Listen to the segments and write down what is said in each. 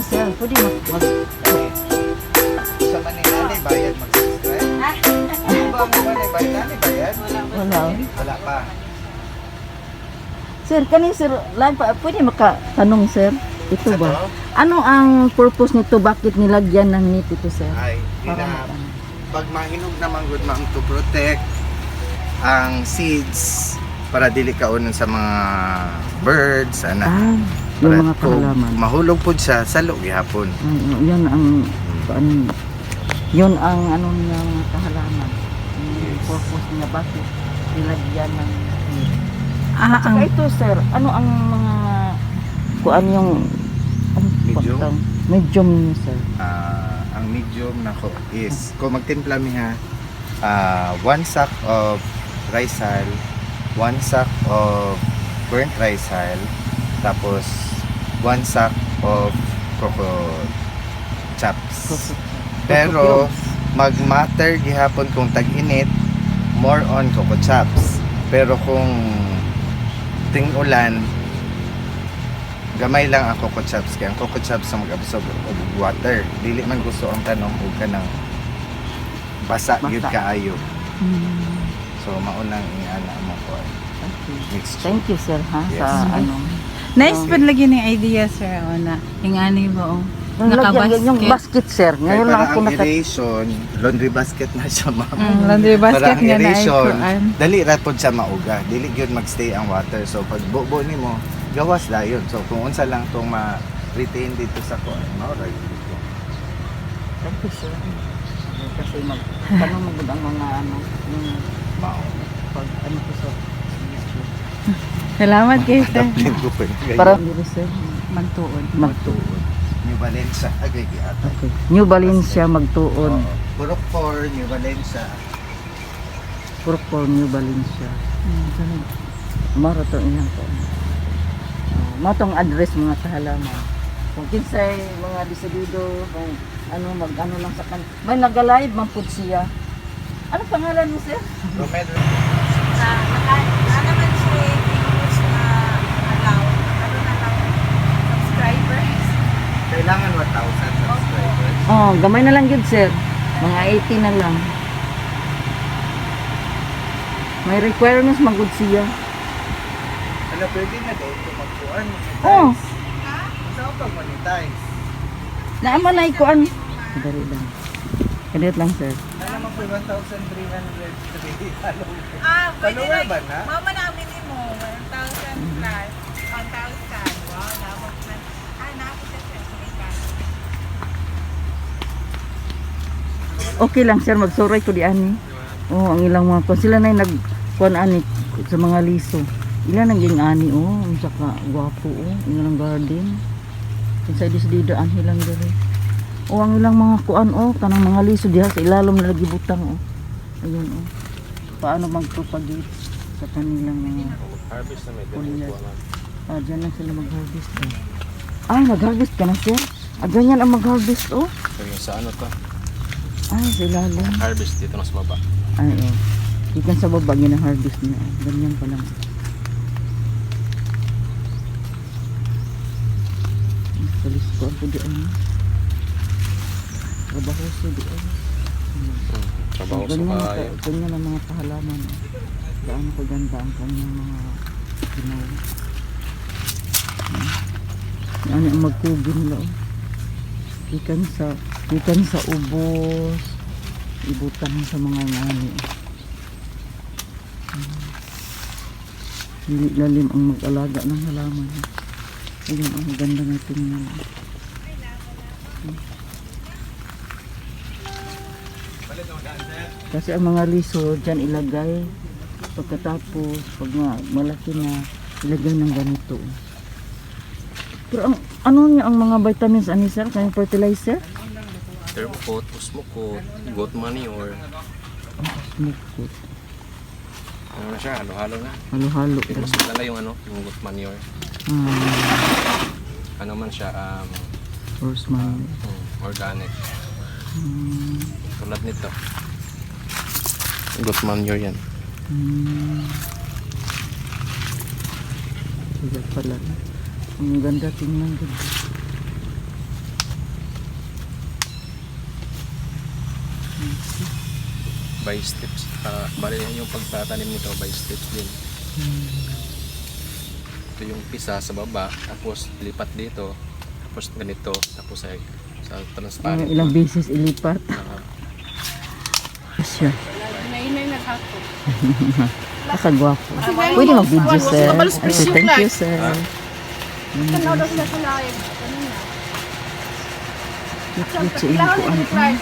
ni sir. Pwede mag Sa Manila, bayad mag-subscribe? Ano ba ang bayad? Bayad? wala. Wala pa. Sir, kani sir, live pa, pwede makatanong sir? Ito Sa ba? to? Ano ang purpose nito? Bakit nilagyan ng nip ito sir? Ay, Para ina, matano. pag mahinog naman good ma'am to protect ang seeds para dili kaunon sa mga birds, ana. Ah, Para yung mga kung kahalaman. mahulog po siya, salo gihapon. Yun ang yun ang ano niya mga kahalaman. Yung Yes. purpose niya bakit nilagyan ng nip. Ah, Saka ito sir, ano ang mga kuan yung Medium? Medium niyo sir. Ang medium nako is kung magtimpla mi ha, 1 sack of rice hull, 1 sack of burnt rice hull, tapos 1 sack of cocoa chops. Pero mag-matter gihapon kung tag-init, more on cocoa chops. Pero kung ting-ulan, gamay lang ang cocoa chops kaya ang cocoa chops ang mag-absorb og water. Dili man gusto ang tanong og kanang basa Basa. gyud kaayo. Hmm. So maunang ingana mo ko Okay. mixture. Thank you sir ha Yes. sa ano. Nice pa lagi ng idea, sir. O na, hingani mo. Nalagyan yung basket sir. Kaya Ngayon lang para ako ang aeration, laundry basket na siya ma'am. Laundry Para basket ang nga na aeration, ikuan. dali ra pod siya mauga. Dili gyud magstay ang water. So pag bubo nimo, gawas dayon. So kung unsa lang tong ma-retain dito sa kuan, mao ra gyud dito. Thank you sir. Kasi tanong mo ang mga ano yung Mao. pag ano ko sa Salamat kayo, sir. Daplin ko pa yung para hindi sir Magtuod. magtuod. New Valencia, agay ata. Okay. New Valencia magtuod. Purok 4, New Valencia. Puro for New Valencia. Maro to iyang ko. Matong address mga kahalaman. Kung kinsay mga desidido, kung ano mag-ano lang sa kan. May nag-live man pud siya. Ano pangalan mo sir? Romel, naman siya famous na allow, subscribers. kailangan 1,000 subscribers. Oh, gamay na lang yun sir. Mga 80 na lang. May requirements magud siya. Ano, pwede na daw ito magpuan. Oh. Saan pag monetize? Naaman na ikuan. Dali lang. Kadit lang sir. Ano naman po 1,303 followers? Pwede Follower ba na? Mama na ang minimum, 1,000 plus, 1,000. Wow, dapat na. Napos siya sa Okay lang sir, magsuray ko di ani. Oh, ang ilang mga sila na nag kuan ani sa mga liso. Ilan ang ging ani oh, ang saka gwapo oh, ilang garden. Kinsa disidido an hilang diri. Oh, ang ilang mga kuan oh, kanang mga liso diha sa ilalom na lagi butang oh. Ayun oh. Paano mag-propagate sa kanilang mga Harvest na may kulias. ganito. Dyan lang sila mag-harvest oh. Ay, nag-harvest ka na sir? Ganyan ang mag-harvest oh. So yung sa ano to, Ay, sa ilalim. harvest dito na sa baba. Ay, oh. Ikan sa baba, gina-harvest niya. Ganyan pa lang. Salis ko ako diyan. Trabaho siya diyan. Trabaho sa Ganyan, kayo. ganyan ang mga pahalaman. Gaano ko ganda ang kanyang mga ginawa. Yan ang magkugin nila. Oh. Ikan sa ubos. Ibutan sa mga ngani. Hindi lalim ang mag-alaga ng halaman. Ayun, ang ganda na tingnan. Kasi ang mga liso dyan ilagay. Pagkatapos, pag malaki na, ilagay ng ganito. Pero ang, ano niya ang mga vitamins, ani sir? Kanyang fertilizer? Turbo coat, usmo coat, goat manure. Smoke food. Ano na siya, halo-halo na. Halo-halo. Pero mas maganda yung ano, yung goat manure. Ano man siya, Horse man. organic. Tulad nito. Goat manure yan. Sila pala. Ang ganda tingnan din. By steps. Bali yung pagtatanim nito by steps din. Ito yung pisa sa baba, tapos lipat dito, tapos ganito, tapos ay sa transparent. Ilang beses ilipat. Siya. Nainay na ako. Nakagwapo. Pwede mag-video, sir. Ay, thank you, sir. Tanaw daw sila sa live. Kanina. Cute sa iyong kuan.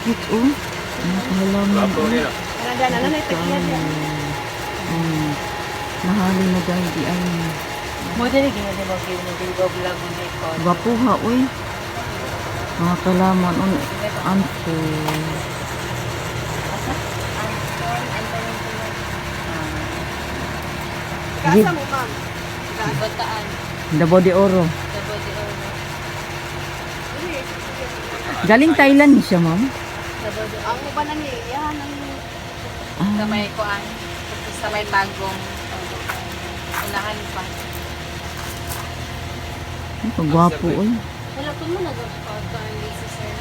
Cute, oh. Nakahalaman. Ano na ito yan? Nahali na dahil di ay. Mo dili gyud mo gyud mo vlog mo ko. Gwapo ha, uy. Mga kalaman, anto. Kasa mo ma'am. Bataan. Davao de Oro. Davao de Oro. Galing Thailand ni siya, ma'am. Davao de Oro. Ang uban na ni yan ang sa Ah, may kuan sa may tagong unahan pa. gwapo, uy. Wala ko mo nagpapagkaan ni si sir.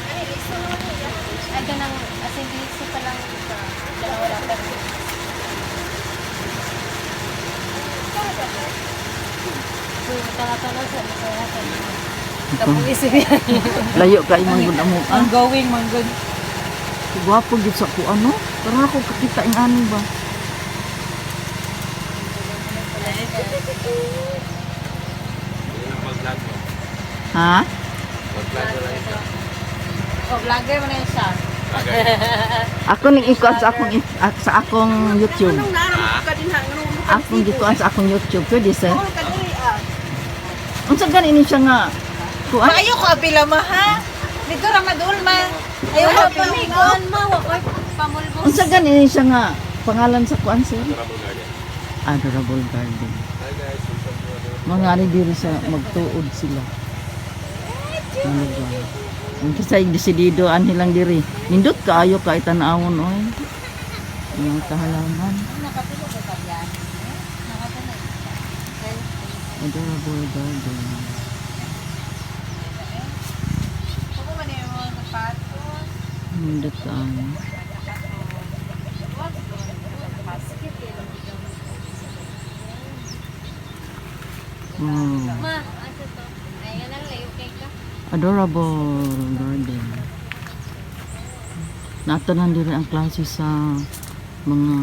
Ay, iso mo niya. Ay, ganang asin dito pa lang sa dalawa dapat. Tanga-tanga sa masaya sa tapos isip yan. Layo ka imong gud amo. Ang going, man good. Gwapo gid sa kuan, no? Pero ako kakita ing ani ba. Mag-vlog mo. Ha? Mag-vlog mo lang ito. Oh, vlogger mo na yun siya. Ako ning ikuan sa akong YouTube. Anong naramdaman ka din ha? Akong gikuan sa akong YouTube. Pwede, sir. Ano ka diri ah? Unsa gani ni siya nga kuan? Maayo ko apila ma ha? Dito ra madulma. Ayaw ko pamigon ma wa ko pamulbos. Unsa gani ni siya nga pangalan sa kuan, sir? Adorable Garden. Adorable Garden. Hi guys, welcome to Adorable. Mga ari diri sa magtuod sila. Ano ba? Ang kisay desidido an hilang diri. Nindot kaayo ka itanawon oy. Mga kahalaman. Nakapilo ko ta yan. Nakapilo. Adorable Garden. Ako man yung mga sapatos. Nindot kaayo. Wow. Ma, asa to? Ay, ganang layo kay ka. Adorable Garden. Natanan diri ang klase sa mga